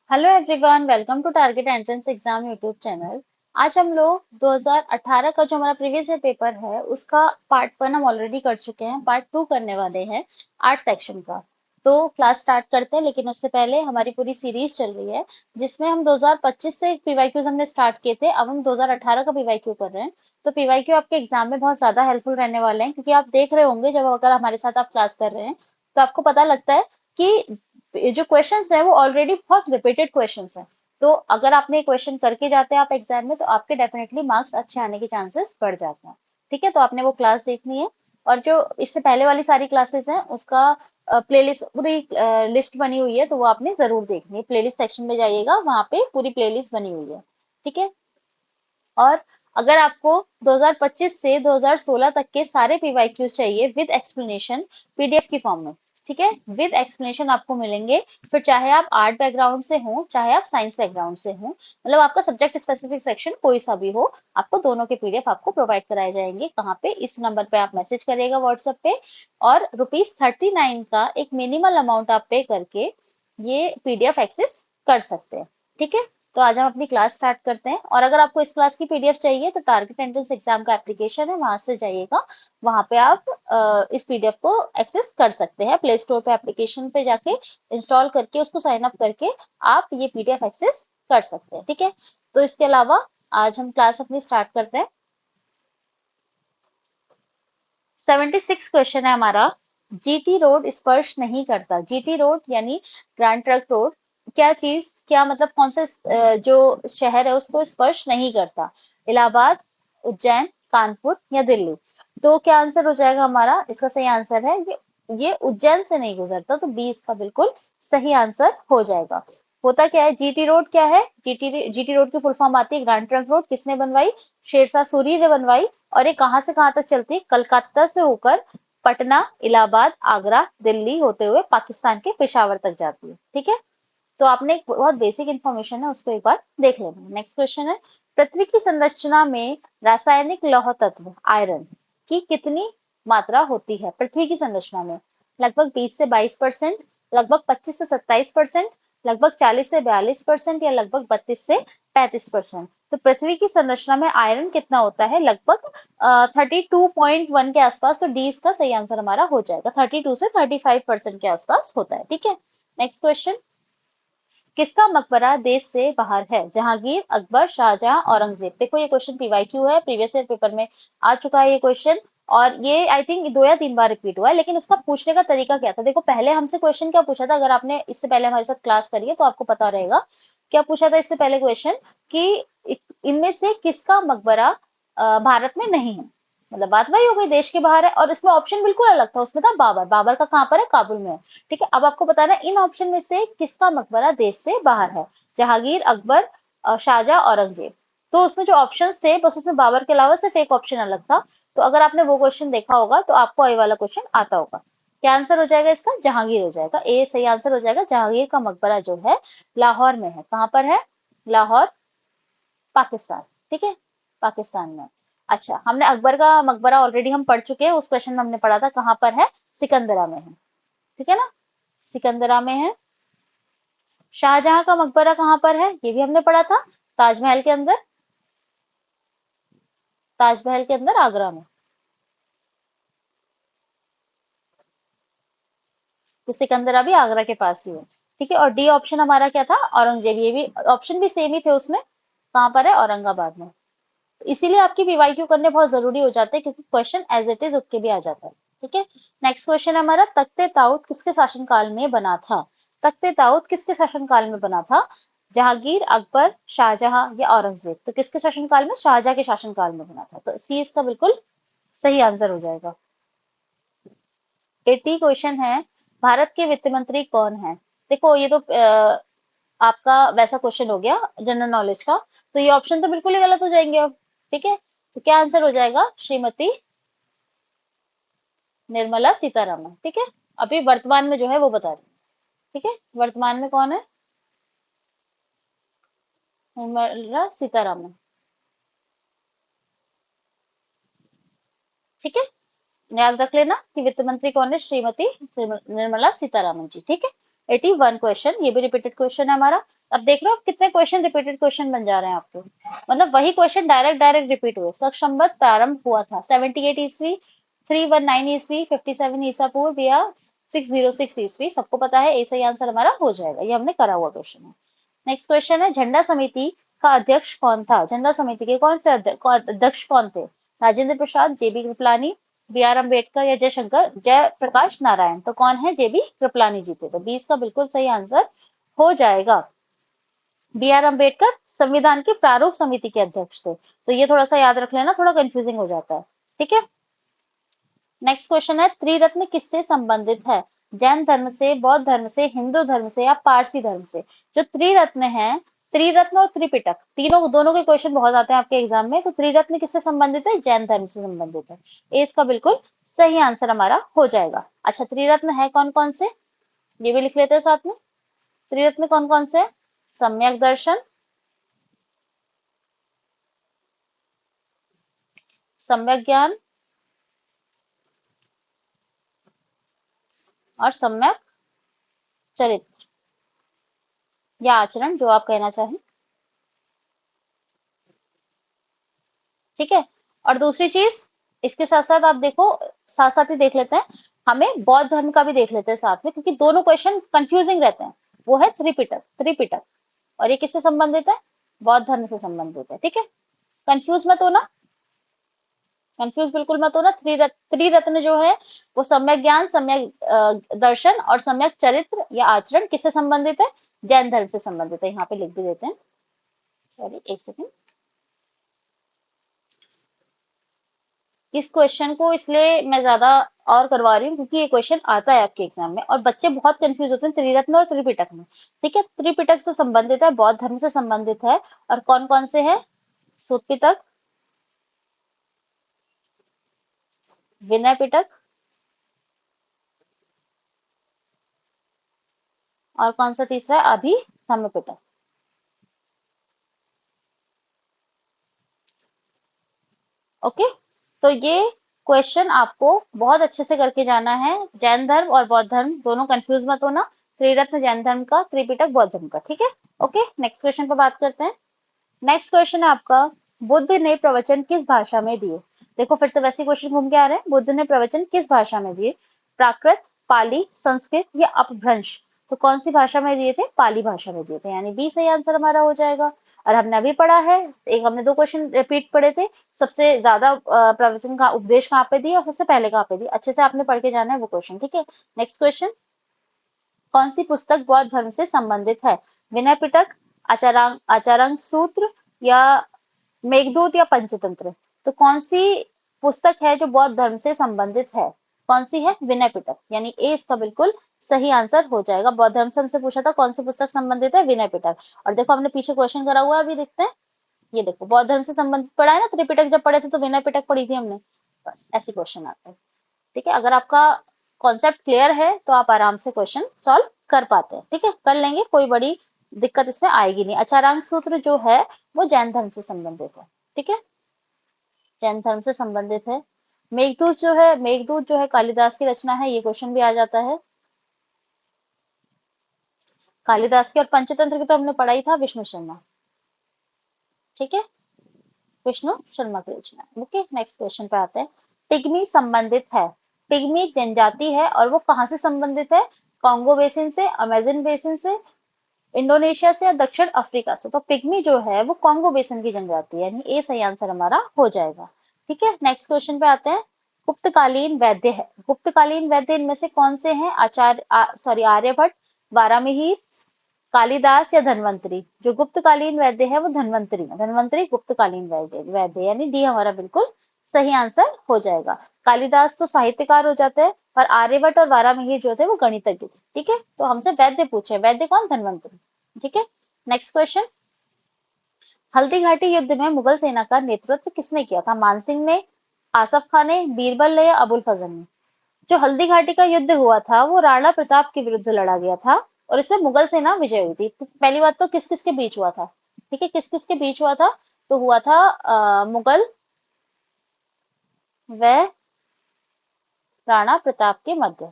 Hello everyone, welcome to target entrance exam YouTube channel. आज हम लोग 2018 का जो हमारा प्रीवियस ईयर पेपर है उसका पार्ट वन हम ऑलरेडी कर चुके हैं। पार्ट टू करने वाले हैं आर्ट सेक्शन का। तो क्लास स्टार्ट करते हैं, लेकिन उससे पहले हमारी पूरी सीरीज चल रही है जिसमें हम 2025 से पीवाईक्यूज हमने स्टार्ट किए थे। अब हम 2018 का पीवाईक्यू कर रहे हैं। तो पीवाईक्यू आपके एग्जाम में बहुत ज्यादा हेल्पफुल रहने वाले हैं, क्योंकि आप देख रहे होंगे जब अगर हमारे साथ आप क्लास कर रहे हैं तो आपको पता लगता है कि ये जो क्वेश्चंस है वो ऑलरेडी बहुत रिपीटेड क्वेश्चंस हैं। तो अगर आपने क्वेश्चन करके जाते हैं आप एग्जाम में, तो आपके डेफिनेटली मार्क्स अच्छे आने के चांसेस बढ़ जाते हैं। ठीक है, तो आपने वो क्लास देखनी है। और जो इससे पहले वाली सारी क्लासेस हैं उसका प्लेलिस्ट पूरी लिस्ट बनी हुई है, तो वो आपने जरूर देखनी है। प्लेलिस्ट सेक्शन में जाइएगा, वहां पे पूरी प्लेलिस्ट बनी हुई है। ठीक है। और अगर आपको 2025 से 2016 तक के सारे पीवाईक्यूज चाहिए विद एक्सप्लेनेशन पीडीएफ की फॉर्म में, ठीक है, विद एक्सप्लेनेशन आपको मिलेंगे। फिर चाहे आप आर्ट बैकग्राउंड से हो चाहे आप साइंस बैकग्राउंड से हो, मतलब आपका सब्जेक्ट स्पेसिफिक सेक्शन कोई सा भी हो, आपको दोनों के पीडीएफ आपको प्रोवाइड कराए जाएंगे। कहाँ पे? इस नंबर पे आप मैसेज करिएगा व्हाट्सएप पे। और ₹39 का एक मिनिमल अमाउंट आप पे करके ये पीडीएफ एक्सेस कर सकते हैं। ठीक है। तो आज हम अपनी क्लास स्टार्ट करते हैं। और अगर आपको इस क्लास की पीडीएफ चाहिए तो टारगेट एंट्रेंस एग्जाम का एप्लीकेशन है, वहां से जाइएगा। वहां पे आप इस पीडीएफ को एक्सेस कर सकते हैं। प्ले स्टोर पे एप्लीकेशन पे जाके इंस्टॉल करके उसको साइन अप करके आप ये पीडीएफ एक्सेस कर सकते हैं। ठीक है। तो इसके अलावा आज हम क्लास अपनी स्टार्ट करते हैं। 76 क्वेश्चन है हमारा। जीटी रोड स्पर्श नहीं करता। जीटी रोड यानी ग्रैंड ट्रंक रोड क्या चीज, क्या मतलब कौन से जो शहर है उसको स्पर्श नहीं करता? इलाहाबाद, उज्जैन, कानपुर या दिल्ली? तो क्या आंसर हो जाएगा हमारा? इसका सही आंसर है ये उज्जैन से नहीं गुजरता, तो बी इसका बिल्कुल सही आंसर हो जाएगा। होता क्या है? जीटी रोड क्या है? जीटी रोड की फुल फॉर्म आती है ग्रैंड ट्रंक रोड। किसने बनवाई? शेरशाह सूरी ने बनवाई। और ये कहाँ से कहाँ तक चलती है? कलकत्ता से होकर पटना, इलाहाबाद, आगरा, दिल्ली होते हुए पाकिस्तान के पेशावर तक जाती है। ठीक है। तो आपने एक बहुत बेसिक इंफॉर्मेशन है उसको एक बार देख लेना। नेक्स्ट क्वेश्चन है, पृथ्वी की संरचना में रासायनिक लौह तत्व आयरन की कितनी मात्रा होती है? पृथ्वी की संरचना में लगभग 20 से 22%, लगभग 25 से 27%, लगभग 40 से 42% या लगभग 32 से 35%। तो पृथ्वी की संरचना में आयरन कितना होता है? लगभग 32.1 के आसपास। तो डी इसका सही आंसर हमारा हो जाएगा। 32 से 35% के आसपास होता है। ठीक है। नेक्स्ट क्वेश्चन, किसका मकबरा देश से बाहर है? जहांगीर, अकबर, शाहजहां, औरंगजेब? देखो ये क्वेश्चन पीवाईक्यू है, प्रीवियस ईयर पेपर में आ चुका है ये क्वेश्चन। और ये आई थिंक 2 या 3 बार रिपीट हुआ है। लेकिन उसका पूछने का तरीका क्या था? देखो पहले हमसे क्वेश्चन क्या पूछा था, अगर आपने इससे पहले हमारे साथ क्लास करी है तो आपको पता रहेगा क्या पूछा था इससे पहले क्वेश्चन, कि इनमें से किसका मकबरा भारत में नहीं है। मतलब बात वही हो गई, देश के बाहर है। और इसमें ऑप्शन बिल्कुल अलग था, उसमें था बाबर। बाबर का कहाँ पर है? काबुल में है। ठीक है। अब आपको बताना है इन ऑप्शन में से किसका मकबरा देश से बाहर है। जहांगीर, अकबर, शाहजहां, औरंगजेब? तो उसमें जो ऑप्शंस थे बस उसमें बाबर के अलावा सिर्फ एक ऑप्शन अलग था। तो अगर आपने वो क्वेश्चन देखा होगा तो आपको ये वाला क्वेश्चन आता होगा। क्या आंसर हो जाएगा इसका? जहांगीर हो जाएगा। ए सही आंसर हो जाएगा। जहांगीर का मकबरा जो है लाहौर में है। कहाँ पर है? लाहौर, पाकिस्तान। ठीक है, पाकिस्तान में। अच्छा, हमने अकबर का मकबरा ऑलरेडी हम पढ़ चुके हैं। उस क्वेश्चन में हमने पढ़ा था कहाँ पर है? सिकंदरा में है। ठीक है ना, सिकंदरा में है। शाहजहां का मकबरा कहाँ पर है? ये भी हमने पढ़ा था, ताजमहल के अंदर। ताजमहल के अंदर, आगरा में। तो सिकंदरा भी आगरा के पास ही है। ठीक है। और डी ऑप्शन हमारा क्या था? औरंगजेब। ये भी ऑप्शन भी सेम ही थे उसमें। कहाँ पर है? औरंगाबाद में। तो इसीलिए आपकी पीवाईक्यू करने बहुत जरूरी हो जाते हैं, क्योंकि क्वेश्चन एज इट इज उठ के भी आ जाता है। ठीक है। नेक्स्ट क्वेश्चन है हमारा, तख्ते ताउत किसके शासनकाल में बना था? तख्ते ताउत किसके शासनकाल में बना था? जहांगीर, अकबर, शाहजहां या औरंगजेब? तो किसके शासनकाल में? शाहजहां के शासनकाल में बना था। तो सी इसका बिल्कुल सही आंसर हो जाएगा। 80 क्वेश्चन है, भारत के वित्त मंत्री कौन है? देखो ये तो आपका वैसा क्वेश्चन हो गया जनरल नॉलेज का। तो ये ऑप्शन तो बिल्कुल ही गलत हो जाएंगे अब। ठीक है। तो क्या आंसर हो जाएगा? श्रीमती निर्मला सीतारमन। ठीक है। अभी वर्तमान में जो है वो बता रही हूँ। ठीक है, वर्तमान में कौन है? निर्मला सीतारमन। ठीक है, याद रख लेना कि वित्त मंत्री कौन है? श्रीमती निर्मला सीतारमन जी। ठीक है। 81 क्वेश्चन, ये भी रिपीटेड क्वेश्चन है हमारा। अब देख लो कितने क्वेश्चन रिपीटेड क्वेश्चन बन जा रहे हैं आपके, मतलब वही क्वेश्चन डायरेक्ट डायरेक्ट रिपीट हुए। शक संवत प्रारंभ हुआ था 78 ईस्वी, 319 ईस्वी, 57 ईसा पूर्व या 606 ईस्वी, सबको पता है, ऐसा ही आंसर हमारा हो जाएगा, ये हमने करा हुआ क्वेश्चन है। नेक्स्ट क्वेश्चन है, झंडा समिति का अध्यक्ष कौन था? झंडा समिति के कौन से अध्यक्ष कौन थे? राजेंद्र प्रसाद, जेबी कृपलानी, बी आर अम्बेडकर या जयशंकर जयप्रकाश नारायण? तो कौन है? जेबी कृपलानी जी थे। तो 20 का बिल्कुल सही आंसर हो जाएगा। बी आर अम्बेडकर संविधान की प्रारूप समिति के अध्यक्ष थे। तो ये थोड़ा सा याद रख लेना, थोड़ा कंफ्यूजिंग हो जाता है। ठीक है, नेक्स्ट क्वेश्चन है, त्रिरत्न किससे संबंधित है? जैन धर्म से, बौद्ध धर्म से, हिंदू धर्म से या पारसी धर्म से? जो त्रिरत्न है, त्रिरत्न और त्रिपिटक तीनों, दोनों के क्वेश्चन बहुत आते हैं आपके एग्जाम में। तो त्रिरत्न किससे संबंधित है? जैन धर्म से संबंधित है। ये इसका बिल्कुल सही आंसर हमारा हो जाएगा। अच्छा, त्रिरत्न है कौन कौन से, ये भी लिख लेते हैं साथ में। त्रिरत्न कौन कौन से? सम्यक दर्शन, सम्यक ज्ञान और सम्यक चरित्र या आचरण, जो आप कहना चाहें। ठीक है, और दूसरी चीज इसके साथ साथ आप देखो, साथ साथ ही देख लेते हैं, हमें बौद्ध धर्म का भी देख लेते हैं साथ में, क्योंकि दोनों क्वेश्चन कंफ्यूजिंग रहते हैं। वो है त्रिपिटक, त्रिपिटक, और ये किससे संबंधित है? बौद्ध धर्म से संबंधित है। ठीक है, कंफ्यूज मत होना, कंफ्यूज बिल्कुल मत होना। त्रिरत्न जो है वो सम्यक ज्ञान, सम्यक दर्शन और सम्यक चरित्र या आचरण किससे संबंधित है? जैन धर्म से संबंधित है। यहाँ पे लिख भी देते हैं, सॉरी एक सेकेंड। इस क्वेश्चन को इसलिए मैं ज्यादा और करवा रही हूँ क्योंकि ये क्वेश्चन आता है आपके एग्जाम में और बच्चे बहुत कंफ्यूज होते हैं त्रिरत्न और त्रिपिटक में। ठीक है, त्रिपिटक से संबंधित है, बौद्ध धर्म से संबंधित है, और कौन कौन से है? सूत पिटक, विनय पिटक, और कौन सा तीसरा है? अभिधम्म पिटक। ओके, तो ये क्वेश्चन आपको बहुत अच्छे से करके जाना है। जैन धर्म और बौद्ध धर्म दोनों कंफ्यूज मत होना। त्रिरत्न जैन धर्म का, त्रिपिटक बौद्ध धर्म का। ठीक है, ओके, नेक्स्ट क्वेश्चन पर बात करते हैं। नेक्स्ट क्वेश्चन है आपका, बुद्ध ने प्रवचन किस भाषा में दिए? देखो फिर से वैसे क्वेश्चन घूम के आ रहे हैं। बुद्ध ने प्रवचन किस भाषा में दिए? प्राकृत, पाली, संस्कृत या अपभ्रंश? तो कौन सी भाषा में दिए थे? पाली भाषा में दिए थे, यानी बी सही आंसर हमारा हो जाएगा। और हमने अभी पढ़ा है, एक हमने दो क्वेश्चन रिपीट पढ़े थे, सबसे ज्यादा प्रवचन का उपदेश कहाँ पे दिया और सबसे पहले कहाँ पे दिया, अच्छे से आपने पढ़ के जाना है वो क्वेश्चन। ठीक है, नेक्स्ट क्वेश्चन, कौन सी पुस्तक बौद्ध धर्म से संबंधित है? विनय पिटक, आचारांक सूत्र या मेघदूत या पंचतंत्र? तो कौन सी पुस्तक है जो बौद्ध धर्म से संबंधित है? कौन सी है? विनय पिटक, यानी ए इसका बिल्कुल सही आंसर हो जाएगा। बौद्ध धर्म से हमसे पूछा था कौन सी पुस्तक संबंधित है? विनय पिटक। और देखो हमने पीछे क्वेश्चन करा हुआ है, अभी देखते हैं। ये देखो, बौद्ध धर्म से संबंधित पढ़ा है ना, त्रिपिटक जब पढ़े थे तो विनय पिटक पढ़ी थी हमने। बस ऐसी क्वेश्चन आता है। ठीक है, अगर आपका कॉन्सेप्ट क्लियर है तो आप आराम से क्वेश्चन सॉल्व कर पाते हैं। ठीक है, कर लेंगे, कोई बड़ी दिक्कत इसमें आएगी नहीं। आचारांक सूत्र जो है वो जैन धर्म से संबंधित है। ठीक है, जैन धर्म से संबंधित है। मेघदूत जो है कालिदास की रचना है, ये क्वेश्चन भी आ जाता है कालिदास की। और पंचतंत्र की तो हमने पढ़ा ही था, विष्णु शर्मा। ठीक है, विष्णु शर्मा की रचना। ओके, नेक्स्ट क्वेश्चन पे आते हैं। पिग्मी संबंधित है, पिग्मी एक जनजाति है और वो कहाँ से संबंधित है? कॉन्गो बेसिन से, अमेजन बेसिन से, इंडोनेशिया से या दक्षिण अफ्रीका से? तो पिग्मी जो है वो कॉन्गो बेसिन की जनजाति है, यानी ए सही आंसर हमारा हो जाएगा। ठीक है, नेक्स्ट क्वेश्चन पे आते हैं। गुप्तकालीन वैद्य है, गुप्तकालीन वैद्य इनमें से कौन से हैं? सॉरी, आर्यभट्ट, वारामिहिर, कालिदास या धन्वंतरी? जो गुप्तकालीन वैद्य है वो धन्वंतरी है, धन्वंतरी गुप्तकालीन वैद्य वैद्य, यानी डी हमारा बिल्कुल सही आंसर हो जाएगा। कालिदास तो साहित्यकार हो जाते हैं और आर्यभट्ट और वारामिहिर जो थे वो गणितज्ञ थे। ठीक है, तो हमसे वैद्य पूछे, वैद्य कौन? धन्वंतरी। ठीक है, नेक्स्ट क्वेश्चन, हल्दी घाटी युद्ध में मुगल सेना का नेतृत्व किसने किया था? मानसिंह ने, आसफ खान ने, बीरबल ने या अबुल फजल ने? जो हल्दी घाटी का युद्ध हुआ था वो राणा प्रताप के विरुद्ध लड़ा गया था और इसमें मुगल सेना विजय हुई थी। तो पहली बात तो किस किस के बीच हुआ था? ठीक है, किस किस के बीच हुआ था? तो हुआ था मुगल व राणा प्रताप के मध्य।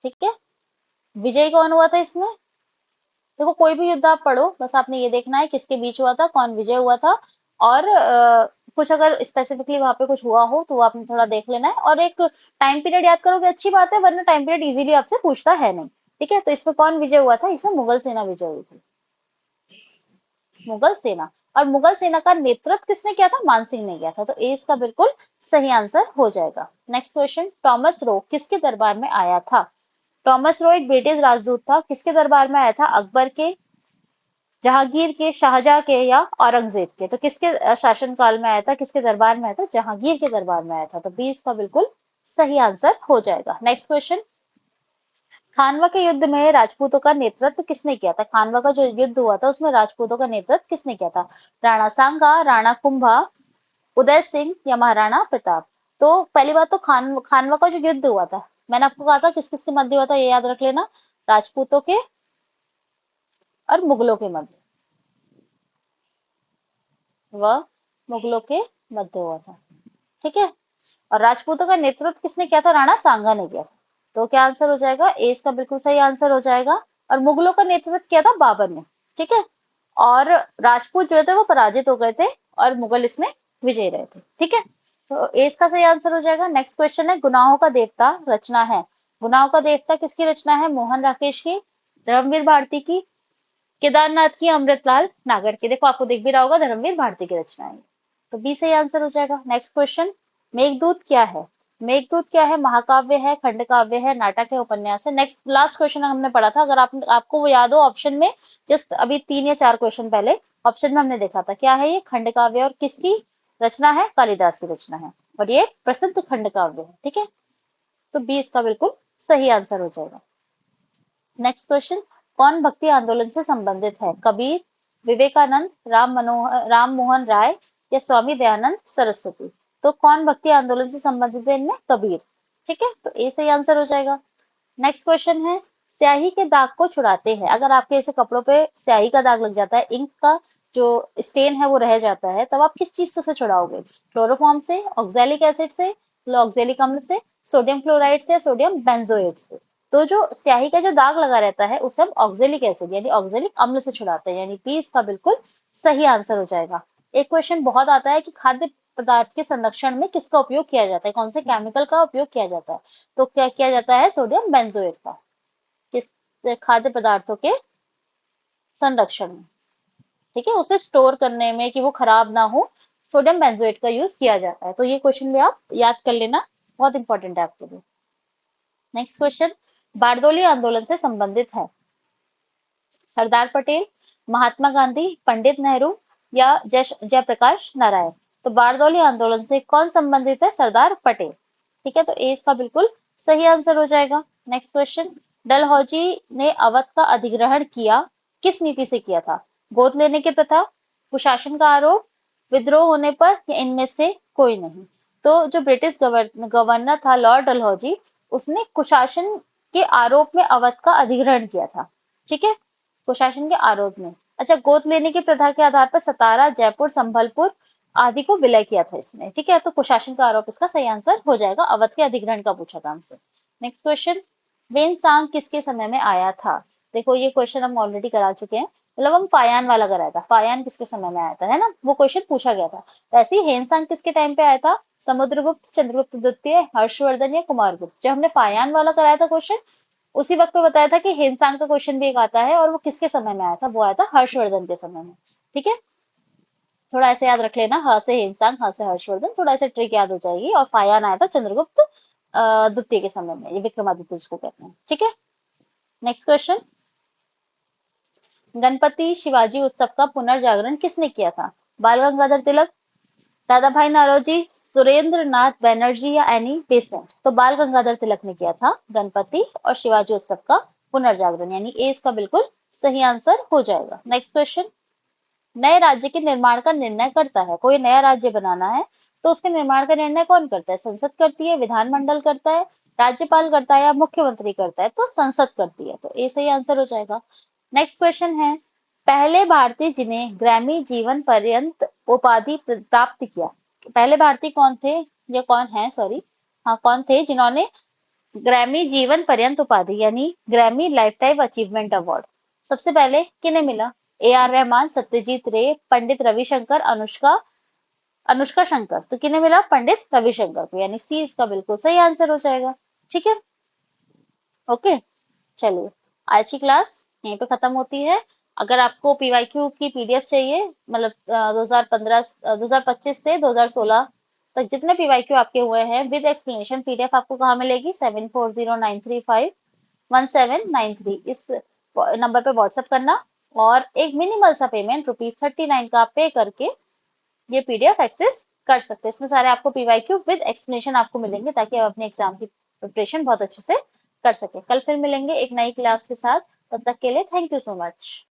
ठीक है। विजयी कौन हुआ था इसमें? देखो कोई भी युद्ध आप पढ़ो, बस आपने ये देखना है किसके बीच हुआ था, कौन विजय हुआ था, और कुछ अगर स्पेसिफिकली वहां पे कुछ हुआ हो तो वो आपने थोड़ा देख लेना है, और एक टाइम पीरियड याद करोगे अच्छी बात है, वरना टाइम पीरियड इजीली आपसे पूछता है नहीं। ठीक है, तो इसमें कौन विजय हुआ था? इसमें मुगल सेना विजय हुई थी, मुगल सेना। और मुगल सेना का नेतृत्व किसने किया था? मानसिंह ने किया था, तो ए इसका बिल्कुल सही आंसर हो जाएगा। नेक्स्ट क्वेश्चन, टॉमस रो किसके दरबार में आया था? टॉमस रो एक ब्रिटिश राजदूत था, किसके दरबार में आया था? अकबर के, जहांगीर के, शाहजहां के, या औरंगजेब के? तो किसके शासन काल में आया था, किसके दरबार में आया था? जहांगीर के दरबार में आया था, तो बी इसका बिल्कुल सही आंसर हो जाएगा। नेक्स्ट क्वेश्चन, खानवा के युद्ध में राजपूतों का नेतृत्व किसने किया था? खानवा का जो युद्ध हुआ था उसमें राजपूतों का नेतृत्व किसने किया था? राणा सांगा, राणा कुंभा, उदय सिंह, या महाराणा प्रताप? तो पहली बात तो खानवा का जो युद्ध हुआ था, मैंने आपको कहा था किस किस के मध्य हुआ था, ये याद रख लेना, राजपूतों के और मुगलों के मध्य, वह मुगलों के मध्य हुआ था। ठीक है, और राजपूतों का नेतृत्व किसने किया था? राणा सांगा ने किया था, तो क्या आंसर हो जाएगा? ए इसका बिल्कुल सही आंसर हो जाएगा। और मुगलों का नेतृत्व किया था बाबर ने। ठीक है, और राजपूत जो थे वो पराजित हो गए थे, और मुगल इसमें विजयी रहे थे। ठीक है, तो ए इसका सही आंसर हो जाएगा। नेक्स्ट क्वेश्चन है, गुनाहों का देवता रचना है। गुनाहों का देवता किसकी रचना है? मोहन राकेश की, धर्मवीर भारती की, केदारनाथ की, अमृतलाल नागर की? देखो आपको दिख भी रहा होगा, धर्मवीर भारती की रचना है। तो बी सही आंसर हो जाएगा। नेक्स्ट क्वेश्चन, मेघदूत क्या है? मेघदूत क्या है? महाकाव्य है, खंड काव्य है, नाटक है, उपन्यास है? नेक्स्ट लास्ट क्वेश्चन हमने पढ़ा था, अगर आपको वो याद हो, ऑप्शन में जस्ट अभी 3 या 4 क्वेश्चन पहले ऑप्शन में हमने देखा था, क्या है ये? खंड काव्य, और किसकी रचना है? कालिदास की रचना है, और ये प्रसिद्ध खंड काव्य है। ठीक है, तो बी इसका बिल्कुल सही आंसर हो जाएगा। नेक्स्ट क्वेश्चन, कौन भक्ति आंदोलन से संबंधित है? कबीर, विवेकानंद, राम मोहन राय, या स्वामी दयानंद सरस्वती? तो कौन भक्ति आंदोलन से संबंधित है इनमें? कबीर। ठीक है, तो ए सही आंसर हो जाएगा। नेक्स्ट क्वेश्चन है, स्याही के दाग को छुड़ाते हैं, अगर आपके ऐसे कपड़ों पे स्याही का दाग लग जाता है, इंक का जो स्टेन है वो रह जाता है, तब आप किस चीज से उसे छुड़ाओगे? क्लोरोफॉर्म से, ऑक्सैलिक एसिड से, ऑक्सैलिक अम्ल से, सोडियम क्लोराइड से, सोडियम बेंजोएट से? तो जो स्याही का जो दाग लगा रहता है उसे हम ऑक्सैलिक एसिड यानी ऑक्सैलिक अम्ल से छुड़ाते हैं, यानी पी इसका बिल्कुल सही आंसर हो जाएगा। एक क्वेश्चन बहुत आता है कि खाद्य पदार्थ के संरक्षण में किसका उपयोग किया जाता है, कौन से केमिकल का उपयोग किया जाता है? तो क्या किया जाता है? सोडियम बेंजोएट का, किस खाद्य पदार्थों के संरक्षण में। ठीक है, उसे स्टोर करने में कि वो खराब ना हो, सोडियम बेंजोएट का यूज किया जाता है। तो ये क्वेश्चन भी आप याद कर लेना, बहुत इंपॉर्टेंट है आपके लिए। नेक्स्ट क्वेश्चन, बारदोली आंदोलन से संबंधित है सरदार पटेल, महात्मा गांधी, पंडित नेहरू, या जयप्रकाश नारायण? तो बारदौली आंदोलन से कौन संबंधित है? सरदार पटेल। ठीक है, तो ए इसका बिल्कुल सही आंसर हो जाएगा। नेक्स्ट क्वेश्चन, डलहौजी ने अवध का अधिग्रहण किया, किस नीति से किया था? गोद लेने की प्रथा, कुशासन का आरोप, विद्रोह होने पर, या इनमें से कोई नहीं? तो जो ब्रिटिश गवर्नर था लॉर्ड डलहौजी, उसने कुशासन के आरोप में अवध का अधिग्रहण किया था। ठीक है, कुशासन के आरोप में। अच्छा, गोद लेने की प्रथा के आधार पर सतारा, जयपुर, संभलपुर आदि को विलय किया था इसने। ठीक है, तो कुशासन का आरोप इसका सही आंसर हो जाएगा, अवध के अधिग्रहण का पूछा था हमसे। नेक्स्ट क्वेश्चन, वेनसांग किसके समय में आया था? देखो ये क्वेश्चन हम ऑलरेडी करा चुके हैं, मतलब हम फायान वाला कराया था, फायान किसके समय में आया था, है ना, वो क्वेश्चन पूछा गया था। वैसे ही हेनसांग किसके टाइम पे आया था? समुद्रगुप्त, चंद्रगुप्त द्वितीय, हर्षवर्धन, या कुमारगुप्त? जब हमने फायान वाला कराया था क्वेश्चन, उसी वक्त पे बताया था कि हेनसांग का क्वेश्चन भी एक आता है, और वो किसके समय में आया था? वो आया था हर्षवर्धन के समय में। ठीक है, थोड़ा ऐसे याद रख लेना, ह से हेनसांग, ह से हर्षवर्धन, थोड़ा ऐसे ट्रिक याद हो जाएगी। और फायान आया था चंद्रगुप्त द्वितीय के समय में, ये विक्रमादित्य जिसको कहते हैं। ठीक है, नेक्स्ट क्वेश्चन, गणपति शिवाजी उत्सव का पुनर्जागरण किसने किया था? बाल गंगाधर तिलक, दादा भाई नौरोजी, सुरेंद्र नाथ बैनर्जी, या एनी बेसेंट? तो बाल गंगाधर तिलक ने किया था गणपति और शिवाजी उत्सव का पुनर्जागरण, यानी ए इसका बिल्कुल सही आंसर हो जाएगा। नेक्स्ट क्वेश्चन, नए राज्य के निर्माण का निर्णय करता है, कोई नया राज्य बनाना है तो उसके निर्माण का निर्णय कौन करता है? संसद करती है, विधानमंडल करता है, राज्यपाल करता है, या मुख्यमंत्री करता है? तो संसद करती है, तो ए सही आंसर हो जाएगा। नेक्स्ट क्वेश्चन है, पहले भारतीय जिन्हें ग्रैमी जीवन पर्यंत उपाधि प्राप्त किया, पहले भारतीय कौन थे, या कौन है, सॉरी, हाँ कौन थे जिन्होंने ग्रैमी जीवन पर्यंत उपाधि यानी Grammy life time achievement award सबसे पहले किन्हें मिला? ए आर रहमान, सत्यजीत रे, पंडित रविशंकर, अनुष्का अनुष्का शंकर। तो किन्हें मिला? पंडित रविशंकर को, यानी सी इसका बिल्कुल सही आंसर हो जाएगा। ठीक है, ओके। चलिए, आज की क्लास यहीं पे खत्म होती है। अगर आपको पीवाईक्यू की पीडीएफ चाहिए, मतलब 2015 2025 से 2016 तक जितने पीवाईक्यू आपके हुए हैं विद एक्सप्लेनेशन, पीडीएफ आपको कहाँ मिलेगी? 7409351793 इस नंबर पे व्हाट्सएप करना, और एक मिनिमल सा पेमेंट ₹39 का पे करके ये पीडीएफ एक्सेस कर सकते हैं। इसमें सारे आपको पीवाईक्यू विद एक्सप्लेनेशन आपको मिलेंगे, ताकि आप अपने एग्जाम की प्रिपरेशन बहुत अच्छे से कर सके। कल फिर मिलेंगे एक नई क्लास के साथ। तब तक के लिए थैंक यू सो मच।